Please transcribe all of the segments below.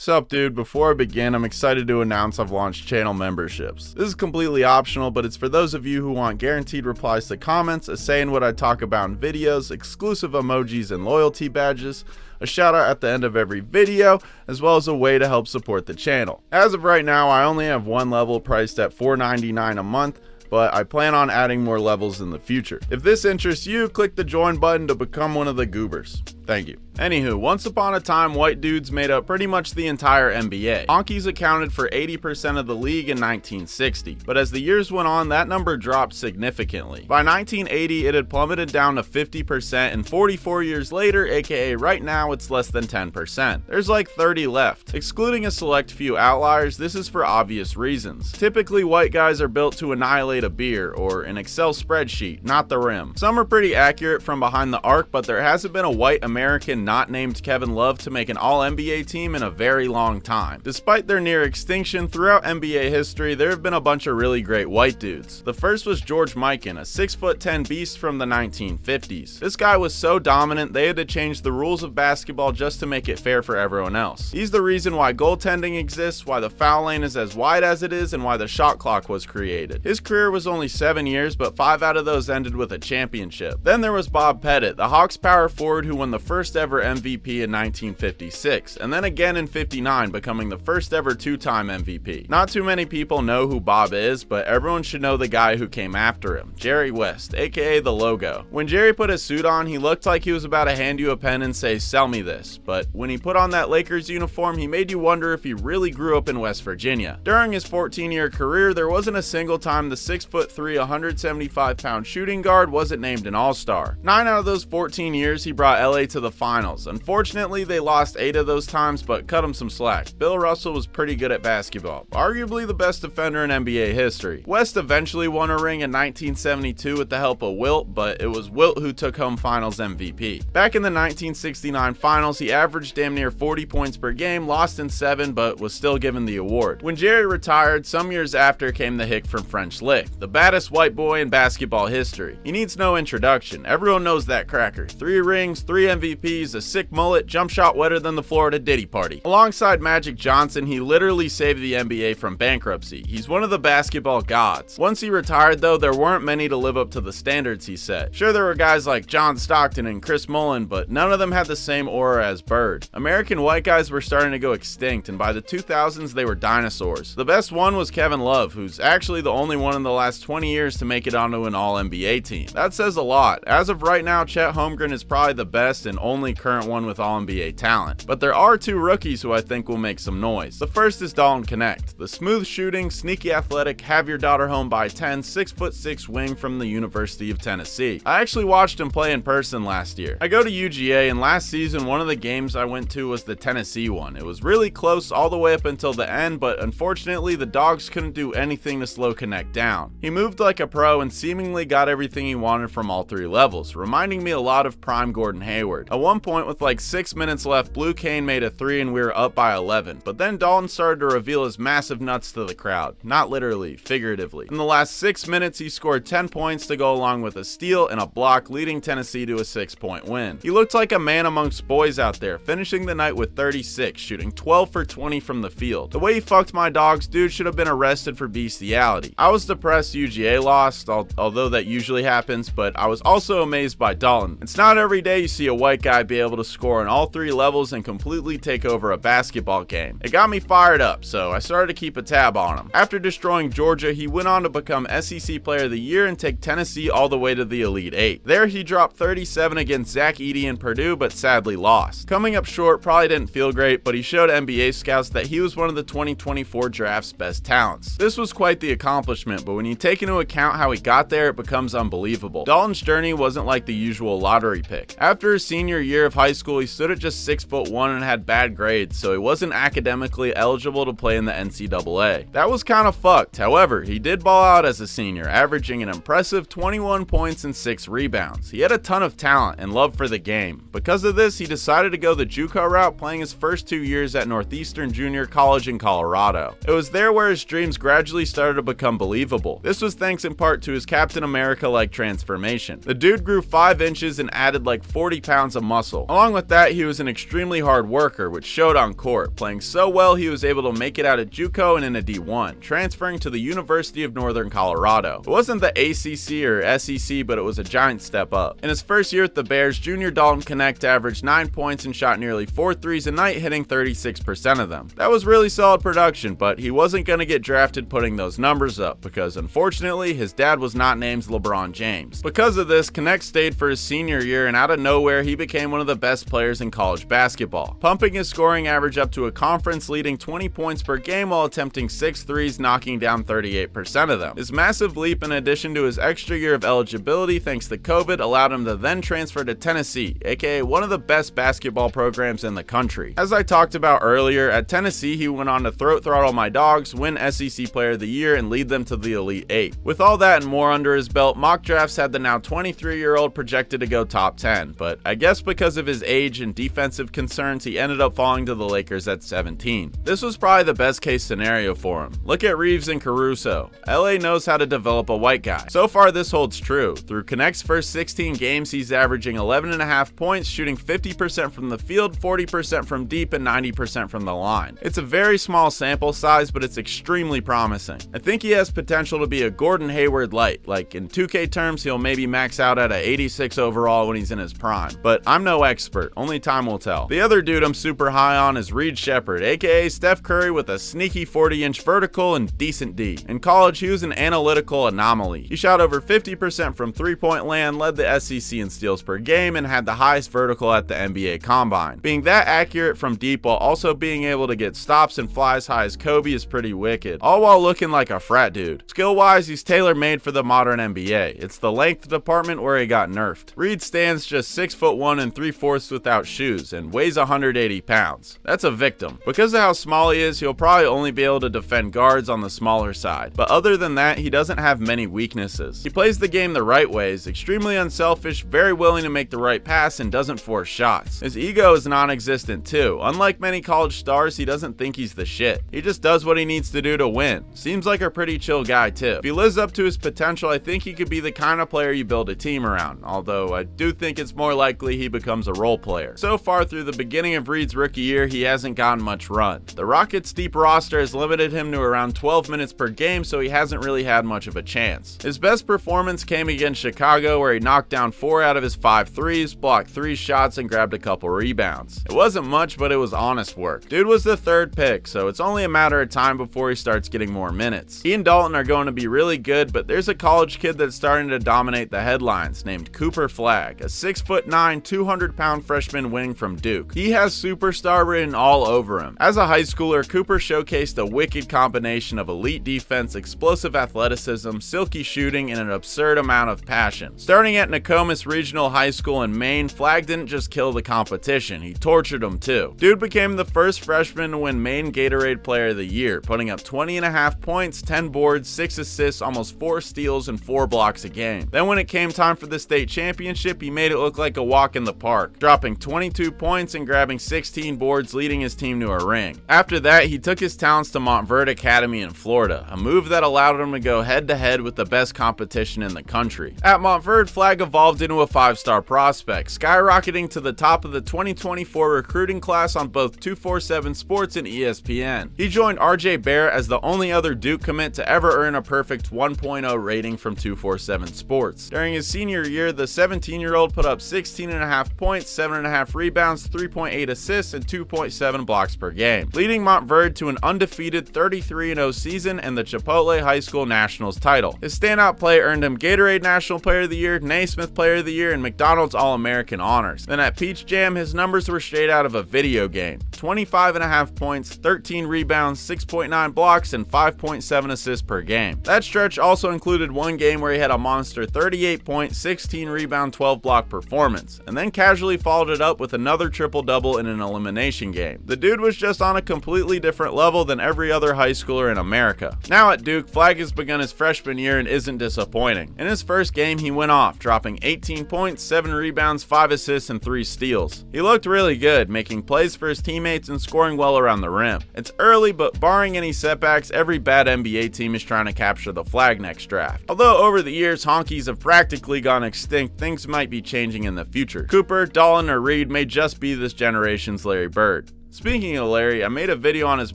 Sup dude, before I begin, I'm excited to announce I've launched channel memberships. This is completely optional, but it's for those of you who want guaranteed replies to comments, a say in what I talk about in videos, exclusive emojis and loyalty badges, a shout out at the end of every video, as well as a way to help support the channel. As of right now, I only have one level priced at $4.99 a month, but I plan on adding more levels in the future. If this interests you, click the join button to become one of the goobers. Thank you. Anywho, once upon a time, white dudes made up pretty much the entire NBA. Honkies accounted for 80% of the league in 1960, but as the years went on, that number dropped significantly. By 1980, it had plummeted down to 50%, and 44 years later, aka right now, it's less than 10%. There's like 30 left. Excluding a select few outliers, this is for obvious reasons. Typically, white guys are built to annihilate a beer or an Excel spreadsheet, not the rim. Some are pretty accurate from behind the arc, but there hasn't been a white American not named Kevin Love to make an All-NBA team in a very long time. Despite their near extinction, throughout NBA history, there have been a bunch of really great white dudes. The first was George Mikan, a 6'10" beast from the 1950s. This guy was so dominant, they had to change the rules of basketball just to make it fair for everyone else. He's the reason why goaltending exists, why the foul lane is as wide as it is, and why the shot clock was created. His career was only 7 years, but 5 out of those ended with a championship. Then there was Bob Pettit, the Hawks power forward who won the first ever MVP in 1956, and then again in 59, becoming the first ever two-time MVP. Not too many people know who Bob is, but everyone should know the guy who came after him, Jerry West, aka the Logo. When Jerry put his suit on, he looked like he was about to hand you a pen and say, "Sell me this," but when he put on that Lakers uniform, he made you wonder if he really grew up in West Virginia. During his 14-year career, there wasn't a single time the 6'3", 175-pound shooting guard wasn't named an All-Star. 9 out of those 14 years, he brought LA to the finals. Unfortunately, they lost 8 of those times, but cut him some slack. Bill Russell was pretty good at basketball, arguably the best defender in NBA history. West eventually won a ring in 1972 with the help of Wilt, but it was Wilt who took home finals MVP. Back in the 1969 finals, he averaged damn near 40 points per game, lost in 7, but was still given the award. When Jerry retired, some years after came the hick from French Lick, the baddest white boy in basketball history. He needs no introduction. Everyone knows that cracker. 3 rings, 3 MVPs, a sick mullet, jump shot wetter than the Florida Diddy Party. Alongside Magic Johnson, he literally saved the NBA from bankruptcy. He's one of the basketball gods. Once he retired though, there weren't many to live up to the standards he set. Sure, there were guys like John Stockton and Chris Mullin, but none of them had the same aura as Bird. American white guys were starting to go extinct, and by the 2000s they were dinosaurs. The best one was Kevin Love, who's actually the only one in the last 20 years to make it onto an All-NBA team. That says a lot. As of right now, Chet Holmgren is probably the best and only current one with All-NBA talent. But there are 2 rookies who I think will make some noise. The first is Dalton Knecht, the smooth shooting, sneaky athletic, have your daughter home by 10, 6'6" wing from the University of Tennessee. I actually watched him play in person last year. I go to UGA, and last season one of the games I went to was the Tennessee one. It was really close all the way up until the end, but unfortunately the Dogs couldn't do anything to slow Knecht down. He moved like a pro and seemingly got everything he wanted from all 3 levels, reminding me a lot of prime Gordon Hayward. At one point with like 6 minutes left, Blue Kane made a 3 and we were up by 11, but then Dalton started to reveal his massive nuts to the crowd. Not literally, figuratively. In the last 6 minutes, he scored 10 points to go along with a steal and a block, leading Tennessee to a 6-point win. He looked like a man amongst boys out there, finishing the night with 36, shooting 12 for 20 from the field. The way he fucked my dogs, dude should have been arrested for bestiality. I was depressed UGA lost, although that usually happens, but I was also amazed by Dalton. It's not every day you see a white guy be able to score on all 3 levels and completely take over a basketball game. It got me fired up, so I started to keep a tab on him. After destroying Georgia, he went on to become SEC Player of the Year and take Tennessee all the way to the Elite 8. There he dropped 37 against Zach Edey and Purdue, but sadly lost. Coming up short probably didn't feel great, but he showed NBA scouts that he was one of the 2024 draft's best talents. This was quite the accomplishment, but when you take into account how he got there, it becomes unbelievable. Dalton's journey wasn't like the usual lottery pick. After his senior year of high school, he stood at just 6'1" and had bad grades, so he wasn't academically eligible to play in the NCAA. That was kind of fucked. However, he did ball out as a senior, averaging an impressive 21 points and 6 rebounds. He had a ton of talent and love for the game. Because of this, he decided to go the JUCO route, playing his first 2 years at Northeastern Junior College in Colorado. It was there where his dreams gradually started to become believable. This was thanks in part to his Captain America-like transformation. The dude grew 5 inches and added like 40 pounds of muscle. hustle. Along with that, he was an extremely hard worker, which showed on court. Playing so well, he was able to make it out of JUCO and in a D1, transferring to the University of Northern Colorado. It wasn't the ACC or SEC, but it was a giant step up. In his first year at the Bears, junior Dalton Knecht averaged 9 points and shot nearly 4 threes a night, hitting 36% of them. That was really solid production, but he wasn't going to get drafted putting those numbers up because unfortunately his dad was not named LeBron James. Because of this, Knecht stayed for his senior year, and out of nowhere he became one of the best players in college basketball, pumping his scoring average up to a conference-leading 20 points per game while attempting 6 threes, knocking down 38% of them. His massive leap, in addition to his extra year of eligibility thanks to COVID, allowed him to then transfer to Tennessee, aka one of the best basketball programs in the country. As I talked about earlier, at Tennessee he went on to throat throttle my Dogs, win SEC Player of the Year, and lead them to the Elite 8. With all that and more under his belt, mock drafts had the now 23-year-old projected to go top 10, but I guess because of his age and defensive concerns he ended up falling to the Lakers at 17. This was probably the best case scenario for him. Look at Reeves and Caruso. LA knows how to develop a white guy. So far this holds true. Through Knecht's first 16 games he's averaging 11.5 points, shooting 50% from the field, 40% from deep, and 90% from the line. It's a very small sample size, but it's extremely promising. I think he has potential to be a Gordon Hayward light. Like in 2K terms, he'll maybe max out at a 86 overall when he's in his prime. But I'm no expert, only time will tell. The other dude I'm super high on is Sheppard, aka Steph Curry with a sneaky 40-inch vertical and decent D. In college, he was an analytical anomaly. He shot over 50% from three-point land, led the SEC in steals per game, and had the highest vertical at the NBA Combine. Being that accurate from deep while also being able to get stops and fly as high as Kobe is pretty wicked, all while looking like a frat dude. Skill-wise, he's tailor-made for the modern NBA. It's the length department where he got nerfed. Reed stands just 6'1" and 3/4 without shoes and weighs 180 pounds. That's a victim. Because of how small he is, he'll probably only be able to defend guards on the smaller side. But other than that, he doesn't have many weaknesses. He plays the game the right way, is extremely unselfish, very willing to make the right pass, and doesn't force shots. His ego is non-existent too. Unlike many college stars, he doesn't think he's the shit. He just does what he needs to do to win. Seems like a pretty chill guy too. If he lives up to his potential, I think he could be the kind of player you build a team around, although I do think it's more likely he becomes a role player. So far through the beginning of Reed's rookie year, he hasn't gotten much run. The Rockets' deep roster has limited him to around 12 minutes per game, so he hasn't really had much of a chance. His best performance came against Chicago, where he knocked down 4 out of his 5 threes, blocked 3 shots, and grabbed a couple rebounds. It wasn't much, but it was honest work. Dude was the 3rd pick, so it's only a matter of time before he starts getting more minutes. He and Dalton are going to be really good, but there's a college kid that's starting to dominate the headlines named Cooper Flagg, a 6'9", 200-pound freshman wing from Duke. He has superstar written all over him. As a high schooler, Cooper showcased a wicked combination of elite defense, explosive athleticism, silky shooting, and an absurd amount of passion. Starting at Nokomis Regional High School in Maine, Flagg didn't just kill the competition, he tortured them too. Dude became the first freshman to win Maine Gatorade Player of the Year, putting up 20.5 points, 10 boards, 6 assists, almost 4 steals, and 4 blocks a game. Then when it came time for the state championship, he made it look like a walk in the park, dropping 22 points and grabbing 16 boards, leading his team to a ring. After that, he took his talents to Montverde Academy in Florida, a move that allowed him to go head-to-head with the best competition in the country. At Montverde, Flagg evolved into a 5-star prospect, skyrocketing to the top of the 2024 recruiting class on both 247 Sports and ESPN. He joined RJ Barrett as the only other Duke commit to ever earn a perfect 1.0 rating from 247 Sports. During his senior year, the 17-year-old put up 16.5 points, 7.5 rebounds, 3.8 assists, and 2.7 blocks per game, leading Montverde to an undefeated 33-0 season and the Chipotle High School Nationals title. His standout play earned him Gatorade National Player of the Year, Naismith Player of the Year, and McDonald's All-American honors. Then at Peach Jam, his numbers were straight out of a video game. 25.5 points, 13 rebounds, 6.9 blocks, and 5.7 assists per game. That stretch also included one game where he had a monster 38 point, 16 rebound, 12 block performance, and then casually followed it up with another triple-double in an elimination game. The dude was just on a completely different level than every other high schooler in America. Now at Duke, Flagg has begun his freshman year and isn't disappointing. In his first game, he went off, dropping 18 points, 7 rebounds, 5 assists, and 3 steals. He looked really good, making plays for his teammates and scoring well around the rim. It's early, but barring any setbacks, every bad NBA team is trying to capture the Flagg next draft. Although over the years, honkies have practically gone extinct, things might be changing in the future. Cooper, Dolan, or Reed may just be this generation's Larry Bird. Speaking of Larry, I made a video on his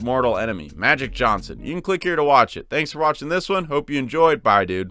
mortal enemy, Magic Johnson. You can click here to watch it. Thanks for watching this one. Hope you enjoyed. Bye, dude.